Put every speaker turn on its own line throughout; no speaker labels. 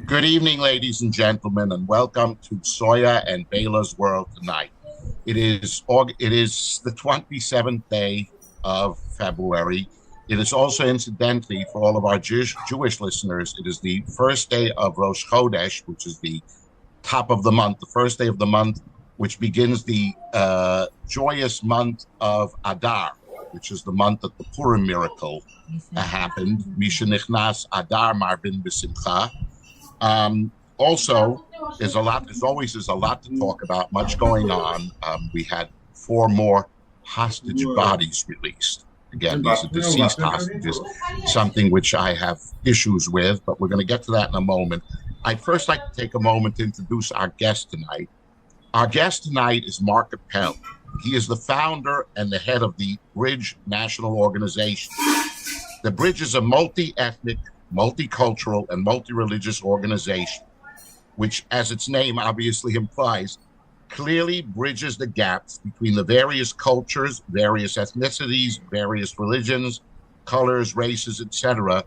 Good evening, ladies and gentlemen, and welcome to Soaya and Baila's World tonight. It is the 27th day of February. It is also, incidentally, for all of our Jewish listeners, it is the first day of Rosh Chodesh, which is the top of the month, the first day of the month, which begins the joyous month of Adar, which is the month that the Purim miracle happened. Misha Nichnas Adar Marbin B'Simcha. Also, there's a lot to talk about, much going on. We had 4 more hostage bodies released. Again, these are deceased hostages, something which I have issues with, but we're going to get to that in a moment. I'd first like to take a moment to introduce our guest tonight. Our guest tonight is Mark Appel. He is the founder and the head of the Bridge National Organization. The Bridge is a multi-ethnic, multicultural, and multireligious organization, which, as its name obviously implies, clearly bridges the gaps between the various cultures, various ethnicities, various religions, colors, races, etc.,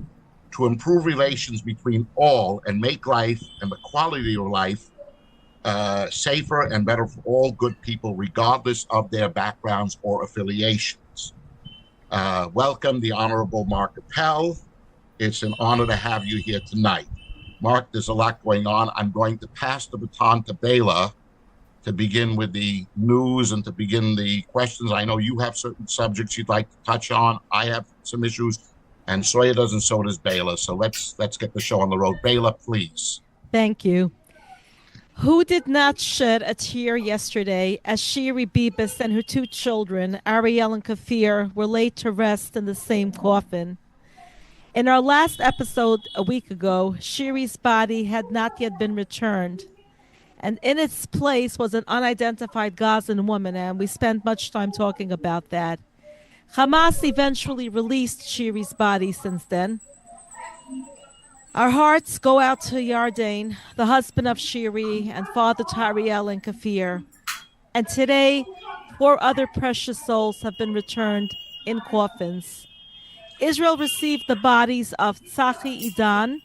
to improve relations between all and make life and the quality of life safer and better for all good people, regardless of their backgrounds or affiliations. Welcome, the Honorable Mark Appel. It's an honor to have you here tonight. Mark, there's a lot going on. I'm going to pass the baton to Baila to begin with the news and to begin the questions. I know you have certain subjects you'd like to touch on. I have some issues, and Soya does, and so does Baila. So let's get the show on the road. Baila, please.
Thank you. Who did not shed a tear yesterday as Shiri Bibas and her 2 children, Ariel and Kafir, were laid to rest in the same coffin? In our last episode a week ago, Shiri's body had not yet been returned, and in its place was an unidentified Gazan woman, and we spent much time talking about that. Hamas eventually released Shiri's body since then. Our hearts go out to Yardain, the husband of Shiri, and father to Ariel and Kafir. And today, 4 other precious souls have been returned in coffins. Israel received the bodies of Tzachi Idan,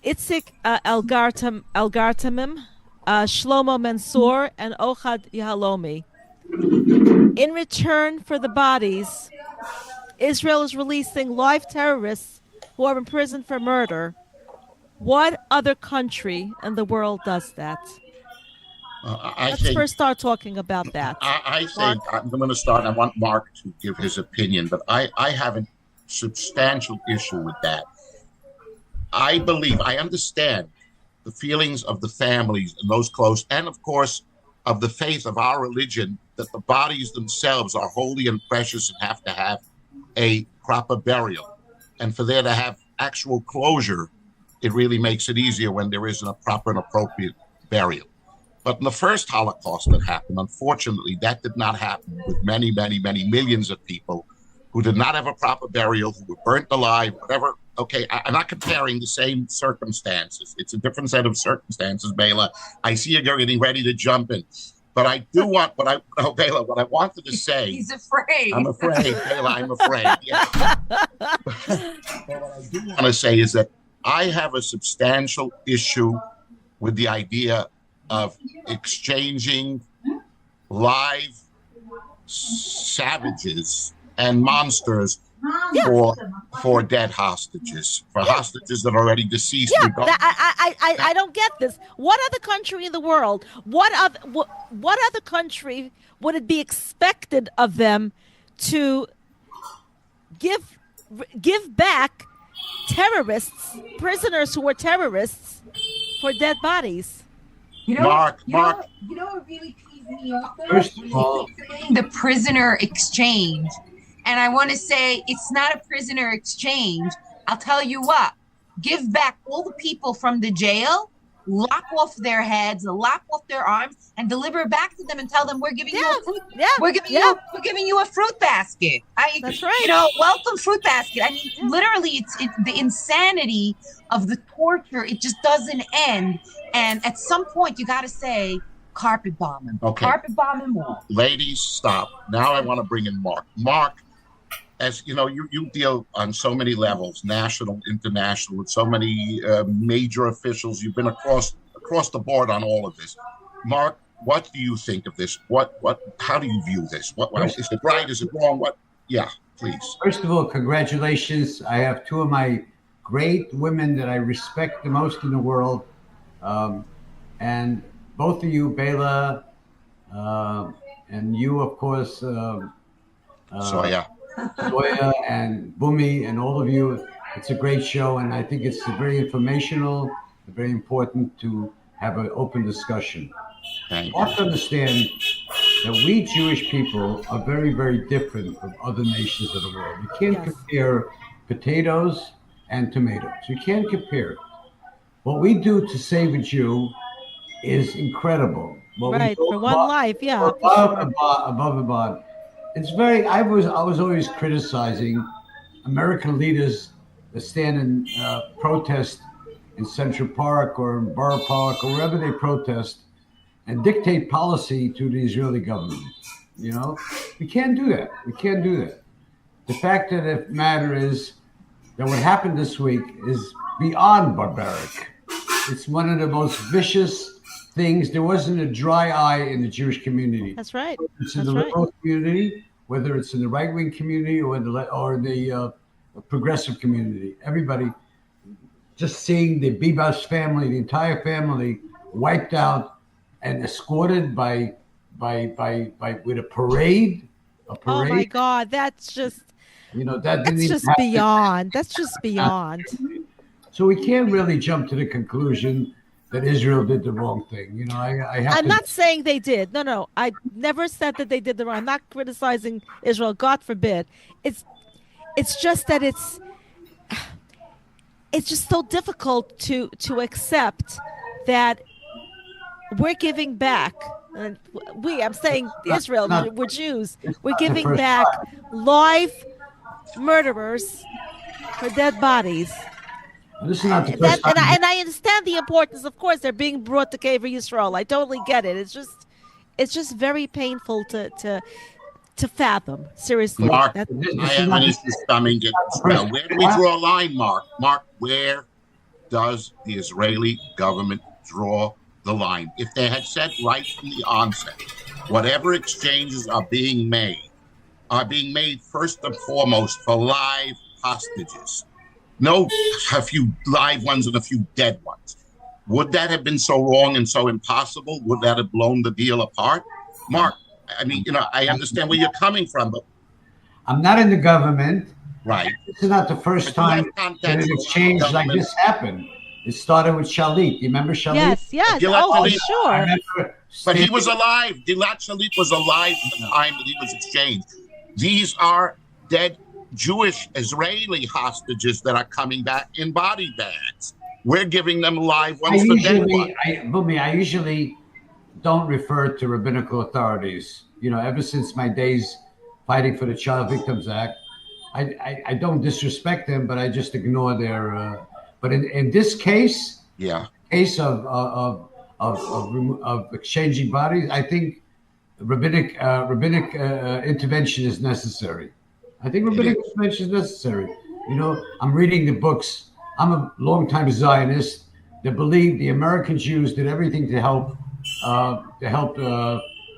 Itzik El-Gartamim, Shlomo Mansour, and Ohad Yahalomi. In return for the bodies, Israel is releasing live terrorists who are in prison for murder. What other country in the world does that? Let's first start talking about that.
I think I'm going to start. I want Mark to give his opinion, but I have a substantial issue with that. I understand the feelings of the families and those close, and of course, of the faith of our religion, that the bodies themselves are holy and precious and have to have a proper burial. And for there to have actual closure, it really makes it easier when there isn't a proper and appropriate burial. But in the first Holocaust that happened, unfortunately, that did not happen with many, many, many millions of people who did not have a proper burial, who were burnt alive, whatever. Okay, I'm not comparing the same circumstances. It's a different set of circumstances, Baila. I see you're getting ready to jump in. But I do want, Baila, what I wanted to say.
He's afraid.
I'm afraid, Baila, I'm afraid. Yeah. But what I do want to say is that I have a substantial issue with the idea of exchanging live savages and monsters for dead hostages, for hostages that are already deceased.
Yeah, I don't get this. What other country in the world, what other country would it be expected of them to give back terrorists, prisoners who were terrorists, for dead bodies?
Mark.
You know what really pees me off? First of all, the prisoner exchange. And I want to say it's not a prisoner exchange. I'll tell you what, give back all the people from the jail, lock off their heads, lock off their arms, and deliver it back to them and tell them we're giving you a fruit. We're giving you a fruit basket.
That's right.
Welcome fruit basket. I mean, literally, it's the insanity of the torture. It just doesn't end. And at some point, you got to say, carpet bombing.
Okay.
Carpet bombing wall.
Ladies, stop. Now I want to bring in Mark. Mark, as you know, you deal on so many levels, national, international, with so many major officials. You've been across the board on all of this. Mark, what do you think of this? How do you view this? Is it right? Is it wrong? Yeah, please.
First of all, congratulations. I have two of my great women that I respect the most in the world. And both of you, Baila, and you, of course,
Soaya
and Bumi, and all of you. It's a great show, and I think it's very informational, very important to have an open discussion. You have to understand that we Jewish people are very, very different from other nations of the world. You can't compare potatoes and tomatoes. You can't compare it. What we do to save a Jew is incredible.
Right, for one life, yeah.
Above and beyond. It's very. I was always criticizing American leaders that stand and protest in Central Park or in Borough Park or wherever they protest and dictate policy to the Israeli government. You know, we can't do that. We can't do that. The fact of the matter is that what happened this week is beyond barbaric. It's one of the most vicious things. There wasn't a dry eye in the Jewish community.
That's right.
Whether it's in the liberal community, whether it's in the right-wing community or the progressive community. Everybody just seeing the Bibas family, the entire family, wiped out and escorted by with a parade.
Oh my God, that's just
that's
just beyond. That's just beyond.
So we can't really jump to the conclusion that Israel did the wrong thing. I'm
not saying they did. No. I never said that they did the wrong. I'm not criticizing Israel. God forbid. It's just that it's just so difficult to accept that we're giving back. And I'm saying Israel, we're Jews. We're giving back live murderers for dead bodies.
This is not the first time.
And I understand the importance. Of course, they're being brought to Kever Yisrael. I totally get it. It's just very painful to fathom. Seriously,
Mark, I have an issue coming. Well, where do we draw a line, Mark? Mark, where does the Israeli government draw the line? If they had said right from the onset, whatever exchanges are being made first and foremost for live hostages. No, a few live ones and a few dead ones. Would that have been so wrong and so impossible? Would that have blown the deal apart? Mark, I mean, I understand where you're coming from, but
I'm not in the government.
Right.
This is not the first time that an exchange like this happened. It started with Shalit. You remember Shalit?
Yes. Oh, sure.
But he was alive. Gilad Shalit was alive at the time that he was exchanged. These are dead Jewish Israeli hostages that are coming back in body bags. We're giving them live ones for dead ones.
I usually don't refer to rabbinical authorities. Ever since my days fighting for the Child Victims Act, I don't disrespect them, but I just ignore their. But in this case, case of exchanging bodies, I think rabbinic intervention is necessary. I think rabbinic intervention is necessary. I'm reading the books. I'm a longtime Zionist that believed the American Jews did everything to help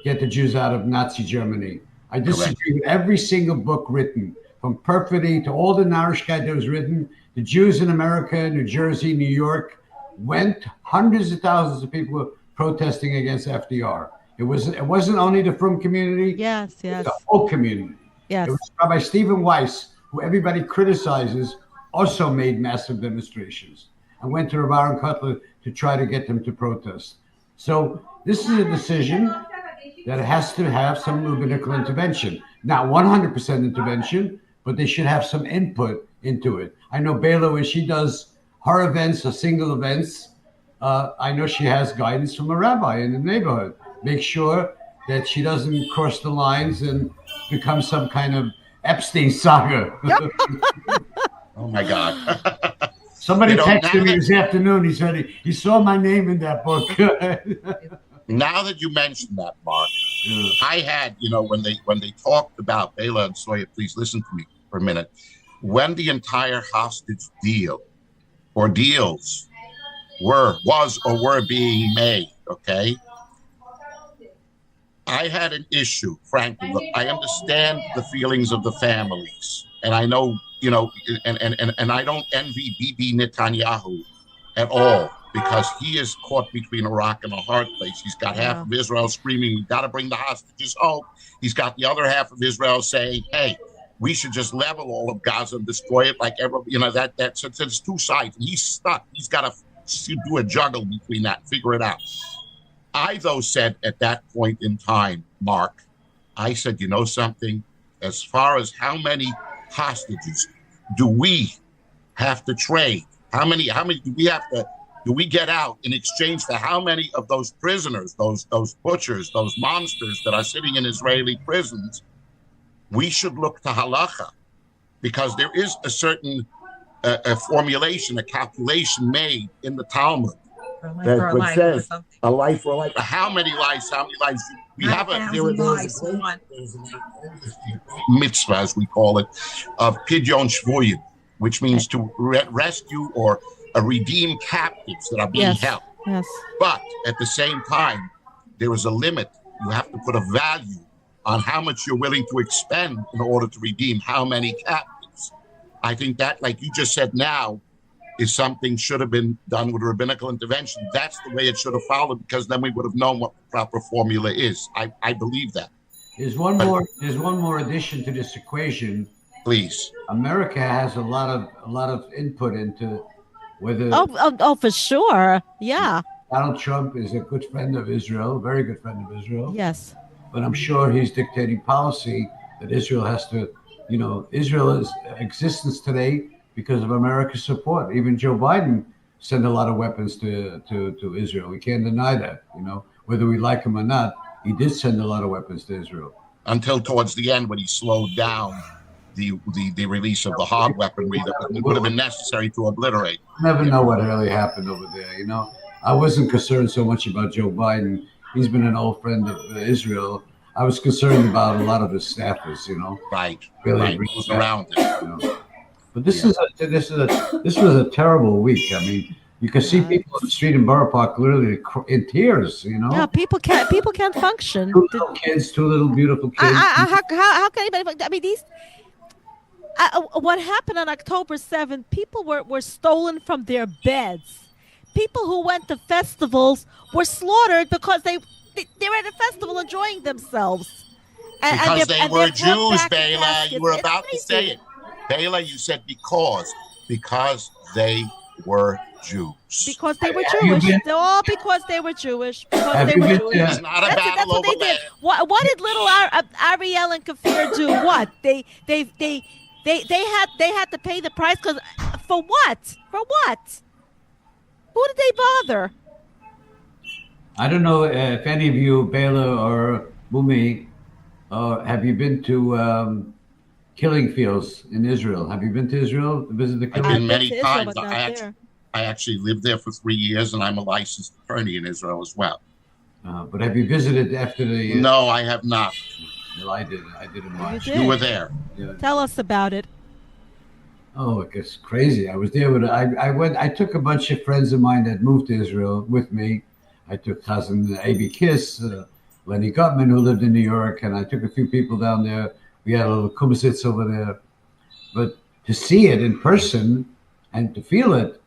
get the Jews out of Nazi Germany. I disagree with every single book written, from Perfidy to all the Narishkeit that was written. The Jews in America, New Jersey, New York, went. Hundreds of thousands of people were protesting against FDR. It wasn't only the Frum community.
Yes.
The whole community.
Yes.
It was Rabbi Stephen Weiss, who everybody criticizes, also made massive demonstrations and went to Rabbi Aaron Kotler to try to get them to protest. So this is a decision that has to have some rabbinical intervention. Not 100% intervention, but they should have some input into it. I know Baila, when she does her events or single events, I know she has guidance from a rabbi in the neighborhood. Make sure that she doesn't cross the lines and become some kind of Epstein saga.
Oh my God.
Somebody texted me this afternoon. He said he saw my name in that book.
Now that you mentioned that, Mark, I had, when they talked about Baila and Soaya, please listen to me. for a minute. When the entire hostage deal or deals were being made, okay, I had an issue, frankly. Look, I understand the feelings of the families, and I know, and I don't envy Bibi Netanyahu at all, because he is caught between a rock and a hard place. He's got half of Israel screaming, "We got to bring the hostages home." He's got the other half of Israel saying, "Hey, we should just level all of Gaza and destroy it." Like that's it's two sides. And he's stuck. He's got to do a juggle between that, figure it out. I, though, said at that point in time, Mark, I said, you know something? As far as how many hostages do we have to trade? How many do we get out in exchange for how many of those prisoners, those butchers, those monsters that are sitting in Israeli prisons? We should look to halacha, because there is a certain a formulation, a calculation made in the Talmud that says a life for a life. How many lives? We have there's a mitzvah, as we call it, of pidyon shvuyim, which means to rescue or redeem captives that are being held.
Yes.
But at the same time, there is a limit. You have to put a value on how much you're willing to expend in order to redeem how many captives. I think that, like you just said now, is something should have been done with rabbinical intervention. That's the way it should have followed, because then we would have known what the proper formula is. I believe that.
There's one more addition to this equation.
Please.
America has a lot of input into whether.
Oh, for sure. Yeah.
Donald Trump is a good friend of Israel, a very good friend of Israel.
Yes.
But I'm sure he's dictating policy that Israel has to, Israel's existence today because of America's support. Even Joe Biden sent a lot of weapons to Israel. We can't deny that, whether we like him or not. He did send a lot of weapons to Israel.
Until towards the end, when he slowed down the release of the hard weaponry that would have been necessary to obliterate.
Never know what really happened over there, I wasn't concerned so much about Joe Biden. He's been an old friend of Israel. I was concerned about a lot of his staffers,
Right.
Really
right. Who's around him.
But this was a terrible week. I mean, you can see people on the street in Borough Park literally in tears.
Yeah, people can't function.
Two little beautiful kids.
How can anybody? I mean, these. What happened on October 7th? People were stolen from their beds. People who went to festivals were slaughtered because they were at a festival enjoying themselves.
Because they were Jews, Baila. You were about to say it. Baila, you said because they were Jews.
Because they were Jewish. They're all because they were Jewish. Because they were Jewish.
It's not a battle
that's what they did. What did little Ariel and Kafir do? What they had to pay the price for what? For what? Who did they bother?
I don't know if any of you, Baila or Bumi, have you been to killing fields in Israel? Have you been to Israel to visit the killing fields?
I've been many times. I actually lived there for 3 years, and I'm a licensed attorney in Israel as well.
But have you visited after the?
No, I have not.
Well, I did. I did in March.
You were there.
Yeah.
Tell us about it.
Oh, it's crazy. I was there with. I went. I took a bunch of friends of mine that moved to Israel with me. I took cousin A.B. Kiss, Lenny Gutman, who lived in New York, and I took a few people down there. We had a little kumsitz over there. But to see it in person and to feel it,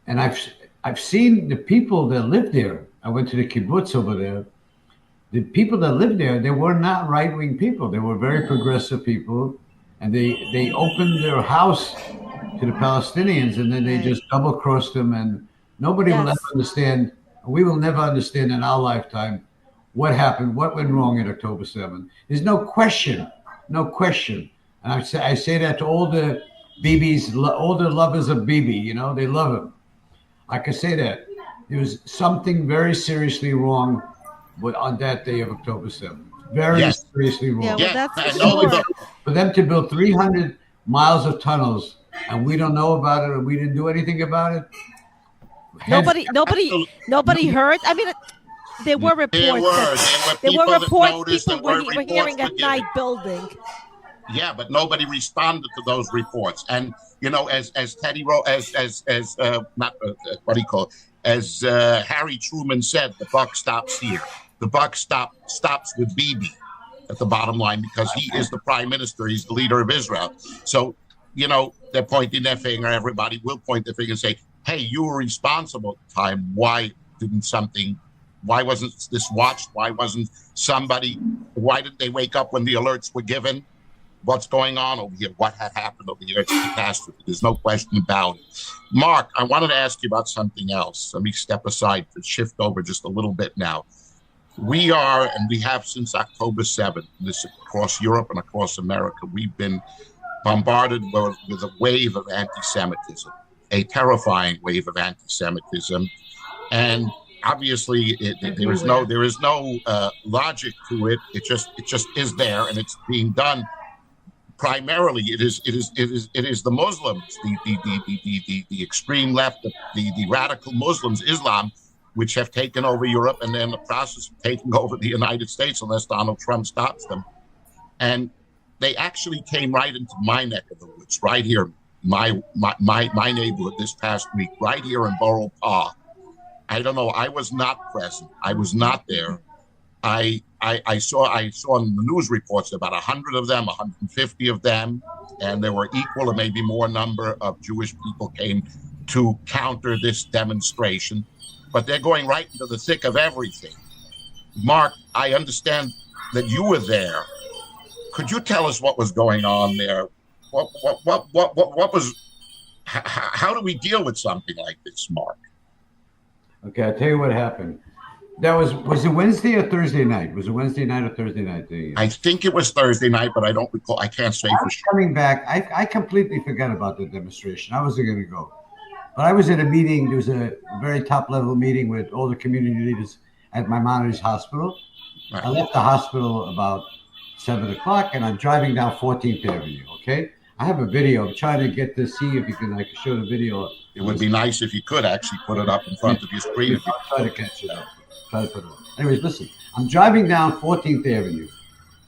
and I've seen the people that live there. I went to the kibbutz over there. The people that lived there, they were not right-wing people. They were very progressive people, and they opened their house to the Palestinians, and then they just double-crossed them, and nobody will ever understand. We will never understand in our lifetime what happened, what went wrong in October 7th. There's no question. And I say that to all the BBs, all the lovers of BB, they love him. I can say that. There was something very seriously wrong on that day of October 7th. Very seriously wrong.
Yeah, well, that's sure.
For them to build 300 miles of tunnels and we don't know about it and we didn't do anything about it.
Nobody heard. I mean, there were reports. There were reports people were hearing at night building.
Yeah, but nobody responded to those reports. And as Teddy wrote, not what do you call it? As Harry Truman said, the buck stops here. The buck stops with Bibi at the bottom line, because he is the prime minister. He's the leader of Israel. So, they're pointing their finger. Everybody will point their finger and say, "Hey, you were responsible at the time. Why wasn't this watched? Why didn't they wake up when the alerts were given? What's going on over here? What had happened over here? It's a catastrophe. There's no question about it." Mark, I wanted to ask you about something else. Let me step aside to shift over just a little bit now. We are, and we have since October 7th, this across Europe and across America, we've been bombarded with a wave of anti-Semitism, a terrifying wave of anti-Semitism. And obviously, there is no logic to it. It just is there, and it's being done. Primarily, it is the Muslims, the extreme left, the radical Muslims, Islam, which have taken over Europe, and they're in the process of taking over the United States unless Donald Trump stops them. And they actually came right into my neck of the woods, right here, my neighborhood this past week, right here in Borough Park. I don't know. I was not present. I was not there. I saw in the news reports about 100 of them, 150 of them, and there were equal or maybe more number of Jewish people came to counter this demonstration. But they're going right into the thick of everything. Mark, I understand that you were there. Could you tell us what was going on there? What was? How do we deal with something like this, Mark?
Okay, I'll tell you what happened. Was it Wednesday or Thursday night? Was it Wednesday night or Thursday night?
I think it was Thursday night, but I don't recall. I can't say for sure.
Coming back, I completely forgot about the demonstration. I wasn't going to go. But I was at a meeting. There was a very top-level meeting with all the community leaders at Maimonides Hospital. Right. I left the hospital about 7 o'clock, and I'm driving down 14th Avenue, okay? I have a video. I'm trying to get to see if you can show the video.
It would be nice if you could actually put it up in front of your screen.
I'll try to catch it up. Try to put it up. Anyways, listen. I'm driving down 14th Avenue.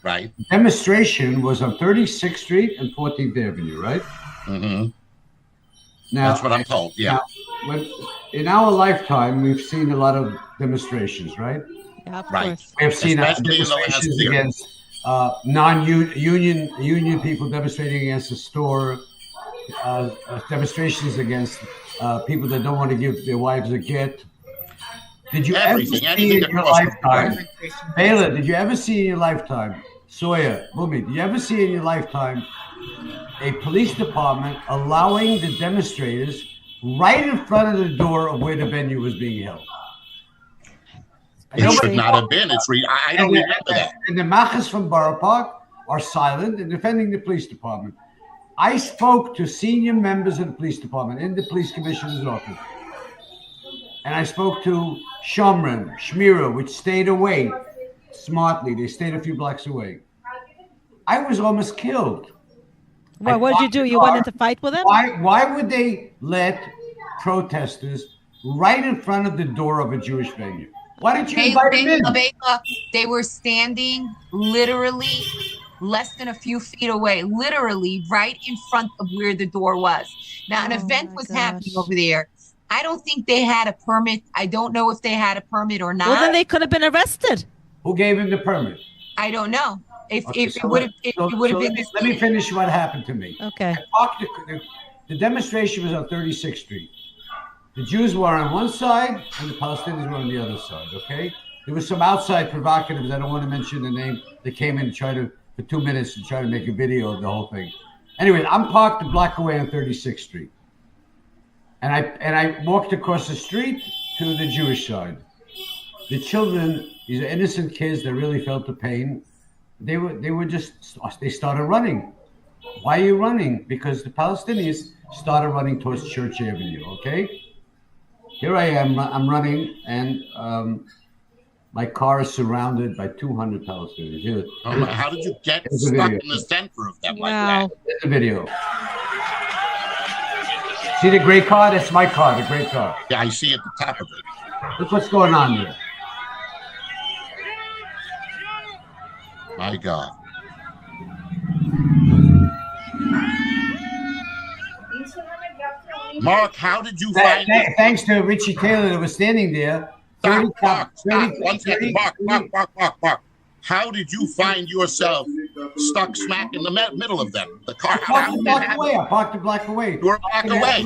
Right.
The demonstration was on 36th Street and 14th Avenue, right?
Mm-hmm.
Now,
that's what I'm told, yeah.
Now, in our lifetime, we've seen a lot of demonstrations, right?
Yeah, of
right.
course.
We have seen demonstrations against non-union people demonstrating against the store, demonstrations against people that don't want to give their wives a get. Did you ever see in your lifetime, Baila, did you ever see in your lifetime, Soaya, Bumi, did you ever see in your lifetime a police department allowing the demonstrators right in front of the door of where the venue was being held?
It should not have been. I don't remember that.
And the machas from Borough Park are silent and defending the police department. I spoke to senior members of the police department in the police commissioner's office. And I spoke to Shmira, which stayed away smartly. They stayed a few blocks away. I was almost killed.
Well, what did you do? You went in to fight with them?
Why would they let protesters right in front of the door of a Jewish venue? Why didn't you invite them in?
They were standing literally less than a few feet away, literally right in front of where the door was. Now, an event was happening over there. I don't think they had a permit. I don't know if they had a permit or not.
Well, then they could have been arrested.
Who gave him the permit?
I don't know. If it would have been this.
Let me finish what happened to me.
Okay.
The demonstration was on 36th Street. The Jews were on one side and the Palestinians were on the other side, okay? There was some outside provocatives, I don't want to mention the name, that came in and tried to, for 2 minutes, to try to make a video of the whole thing. Anyway, I'm parked a block away on 36th Street. And I walked across the street to the Jewish side. The children, these are innocent kids that really felt the pain. They started running. Why are you running? Because the Palestinians started running towards Church Avenue, okay? Here I am, I'm running, and my car is surrounded by 200 Palestinians. Here,
how did you get stuck in the center of them like that?
Here's the video. See the gray car? That's my car, the gray car.
Yeah, I see at the top of it.
Look what's going on there.
My God. Mark, how did you find it?
Thanks to Richie Taylor that was standing there.
Mark, one second. Mark. How did you find yourself stuck smack in the middle of them? The car.
I parked a block away.
You were a block away.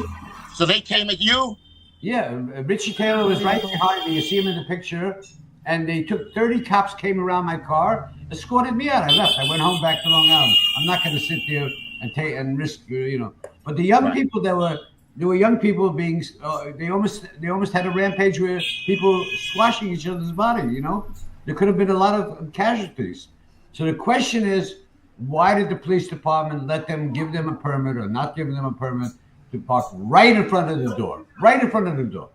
So they came at you?
Yeah, Richie Taylor was right behind me. You see him in the picture. And they took 30 cops, came around my car, escorted me out. I left. I went home back to Long Island. I'm not going to sit there and risk, But the young people there were young people being. They almost had a rampage where people squashing each other's body. There could have been a lot of casualties. So the question is, why did the police department let them give them a permit or not give them a permit to park right in front of the door? Right in front of the door.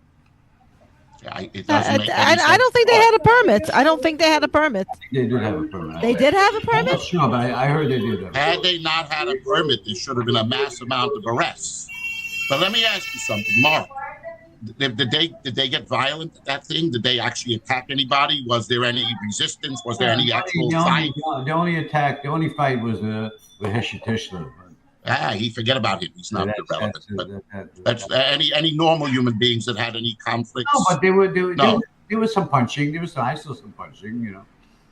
It doesn't make any sense.
I don't think they had a permit. I don't think they had a permit.
They did have a permit.
They did have a permit?
I'm not sure, but I heard they did.
Had they not had a permit, there should have been a mass amount of arrests. But let me ask you something, Mark. Did they get violent at that thing? Did they actually attack anybody? Was there any resistance? Was there any actual fight?
The only fight was with Heshe Tischler.
You forget about him. He's not relevant. That's any normal human beings that had any conflicts.
No, but there was some punching. I saw some punching.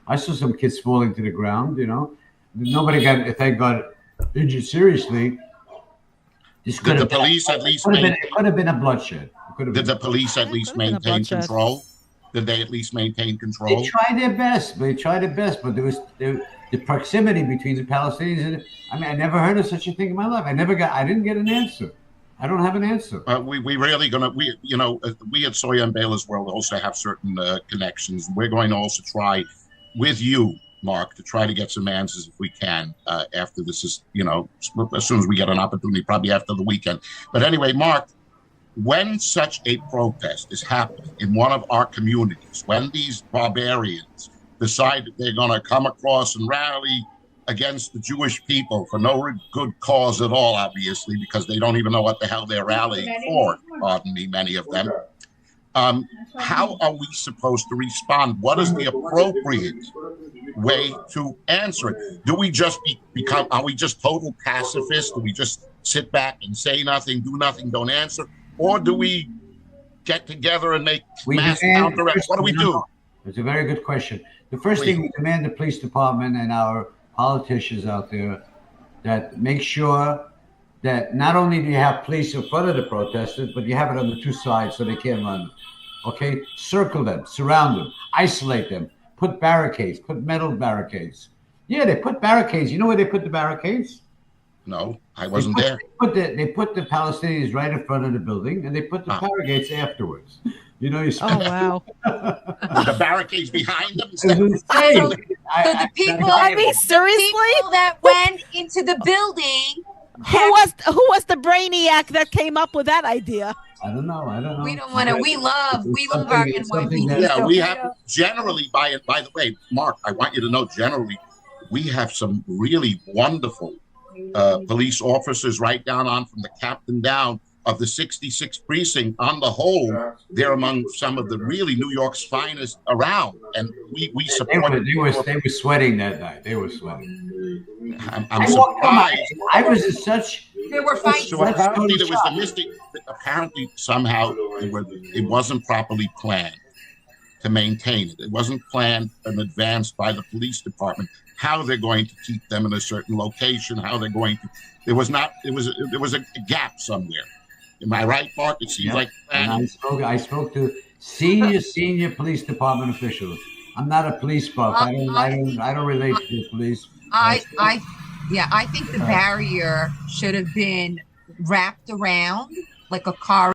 I saw some kids falling to the ground. Nobody got, thank God, injured seriously.
Did the police at least?
It could have been a bloodshed.
Did the police at least maintain control? Did they at least maintain control?
They tried their best. But there was the proximity between the Palestinians. I never heard of such a thing in my life. I didn't get an answer. I don't have an answer.
We at Soaya and Baila's World also have certain connections. We're going to also try with you, Mark, to try to get some answers if we can after this is, as soon as we get an opportunity, probably after the weekend. But anyway, Mark, when such a protest is happening in one of our communities, when these barbarians decide that they're going to come across and rally against the Jewish people for no good cause at all, obviously, because they don't even know what the hell they're rallying for, pardon me, many of them. How are we supposed to respond? What is the appropriate way to answer it? Do we just are we just total pacifists? Do we just sit back and say nothing, do nothing, don't answer? Or do we get together and make mass counteract? What do we do?
It's a very good question. The first thing we demand the police department and our politicians out there that make sure that not only do you have police in front of the protesters, but you have it on the two sides so they can't run. Okay? Circle them, surround them, isolate them, put barricades, put metal barricades. Yeah, they put barricades. You know where they put the barricades?
No, I wasn't there.
They put the Palestinians right in front of the building, and they put the barricades afterwards.
Oh, wow.
The barricades behind them.
So the people,
seriously?
People that went into the building.
Who was the brainiac that came up with that idea?
I don't know.
We don't want to. We love our NYPD.
Yeah, we have generally. By the way, Mark, I want you to know generally, we have some really wonderful police officers right down on from the captain down of the 66th precinct. On the whole, they're among some of the really New York's finest around, and we support.
They were sweating that night. They were sweating.
I'm surprised.
I was in such.
There were fights.
So apparently there was the mystic. Apparently somehow it wasn't properly planned to maintain it. It wasn't planned in advance by the police department how they're going to keep them in a certain location. How they're going to. There was a gap somewhere. Am I right, Mark? It seems like.
And I spoke to senior police department officials. I'm not a police buff. I don't relate to the police.
I think the barrier should have been wrapped around like a car.